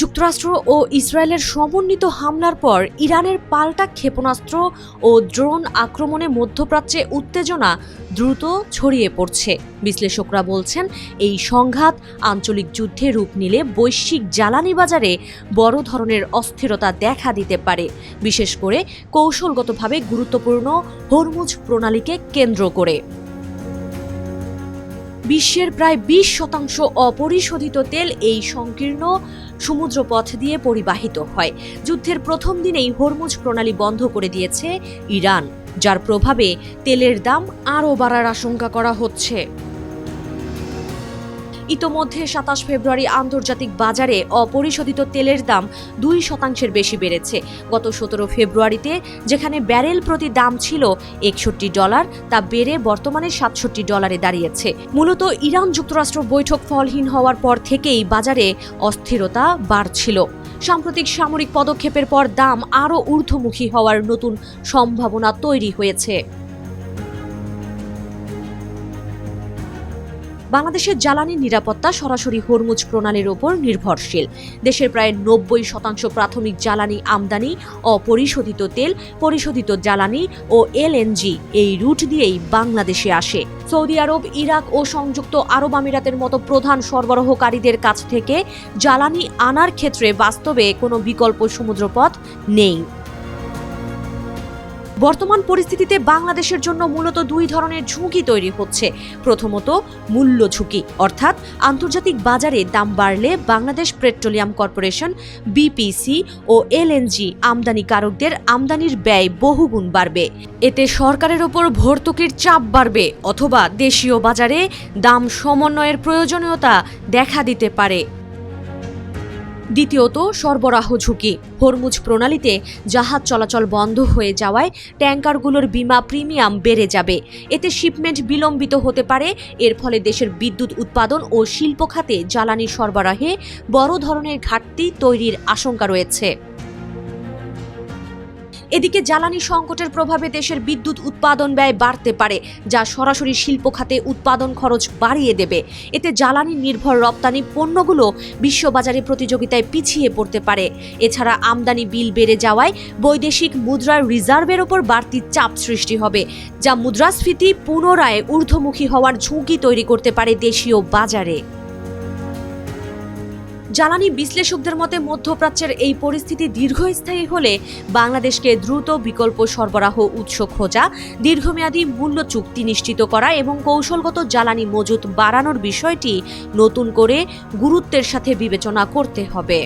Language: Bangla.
যুক্তরাষ্ট্র ও ইসরায়েলের সমন্বিত হামলার পর ইরানের পাল্টা ক্ষেপণাস্ত্র ও ড্রোন আক্রমণে মধ্যপ্রাচ্যে উত্তেজনা দ্রুত ছড়িয়ে পড়ছে। বিশ্লেষকরা বলছেন, এই সংঘাত আঞ্চলিক যুদ্ধে রূপ নিলে বৈশ্বিক জ্বালানি বাজারে বড় ধরনের অস্থিরতা দেখা দিতে পারে, বিশেষ করে কৌশলগতভাবে গুরুত্বপূর্ণ হরমুজ প্রণালীকে কেন্দ্র করে। বিশ্বের প্রায় 20% অপরিশোধিত তেল এই সংকীর্ণ সমুদ্রপথ দিয়ে পরিবাহিত হয়। যুদ্ধের প্রথম দিনেই হরমুজ প্রণালী বন্ধ করে দিয়েছে ইরান, যার প্রভাবে তেলের দাম আরও বাড়ার আশঙ্কা করা হচ্ছে। ইতোমধ্যে 27 ফেব্রুয়ারি আন্তর্জাতিক বাজারে অপরিশোধিত তেলের দাম 2% বেশি বেড়েছে। গত 17 ফেব্রুয়ারিতে যেখানে ব্যারেল প্রতি দাম ছিল $61, তা বেড়ে বর্তমানে $67 দাঁড়িয়েছে। মূলত ইরান যুক্তরাষ্ট্র বৈঠক ফলহীন হওয়ার পর থেকেই বাজারে অস্থিরতা বাড়ছিল। সাম্প্রতিক সামরিক পদক্ষেপের পর দাম আরও ঊর্ধ্বমুখী হওয়ার নতুন সম্ভাবনা তৈরি হয়েছে। বাংলাদেশের জ্বালানি নিরাপত্তা সরাসরি হরমুজ প্রণালীর ওপর নির্ভরশীল। দেশের প্রায় 90% প্রাথমিক জ্বালানি আমদানি, অপরিশোধিত তেল, পরিশোধিত জ্বালানি ও এলএনজি এই রুট দিয়েই বাংলাদেশে আসে। সৌদি আরব, ইরাক ও সংযুক্ত আরব আমিরাতের মতো প্রধান সরবরাহকারীদের কাছ থেকে জ্বালানি আনার ক্ষেত্রে বাস্তবে কোনো বিকল্প সমুদ্রপথ নেই। বর্তমান পরিস্থিতিতে বাংলাদেশের জন্য মূলত দুই ধরনের ঝুঁকি তৈরি হচ্ছে। প্রথমত, মূল্য ঝুঁকি, অর্থাৎ আন্তর্জাতিক বাজারে দাম বাড়লে বাংলাদেশ পেট্রোলিয়াম কর্পোরেশন বিপিসি ও এলএনজি আমদানিকারকদের আমদানির ব্যয় বহুগুণ বাড়বে। এতে সরকারের ওপর ভর্তুকির চাপ বাড়বে, অথবা দেশীয় বাজারে দাম সমন্বয়ের প্রয়োজনীয়তা দেখা দিতে পারে। দ্বিতীয়ত, সরবরাহ ঝুঁকি। হরমুজ প্রণালীতে জাহাজ চলাচল বন্ধ হয়ে যাওয়ায় ট্যাঙ্কারগুলোর বীমা প্রিমিয়াম বেড়ে যাবে। এতে শিপমেন্ট বিলম্বিত হতে পারে। এর ফলে দেশের বিদ্যুৎ উৎপাদন ও শিল্প খাতে জ্বালানি সরবরাহে বড় ধরনের ঘাটতি তৈরির আশঙ্কা রয়েছে। এদিকে জ্বালানি সংকটের প্রভাবে দেশের বিদ্যুৎ উৎপাদন ব্যয় বাড়তে পারে, যা সরাসরি শিল্প খাতে উৎপাদন খরচ বাড়িয়ে দেবে। এতে জ্বালানি নির্ভর রপ্তানি পণ্যগুলো বিশ্ববাজারে প্রতিযোগিতায় পিছিয়ে পড়তে পারে। এছাড়া আমদানি বিল বেড়ে যাওয়ায় বৈদেশিক মুদ্রার রিজার্ভের ওপর বাড়তি চাপ সৃষ্টি হবে, যা মুদ্রাস্ফীতি পুনরায় ঊর্ধ্বমুখী হওয়ার ঝুঁকি তৈরি করতে পারে দেশীয় বাজারে। জ্বালানি বিশ্লেষকদের মতে, মধ্যপ্রাচ্যের এই পরিস্থিতি দীর্ঘস্থায়ী হলে বাংলাদেশকে দ্রুত বিকল্প সরবরাহ উৎস খোঁজা, দীর্ঘমেয়াদী মূল্য চুক্তি নিশ্চিত করা এবং কৌশলগত জ্বালানি মজুত বাড়ানোর বিষয়টি নতুন করে গুরুত্বের সাথে বিবেচনা করতে হবে।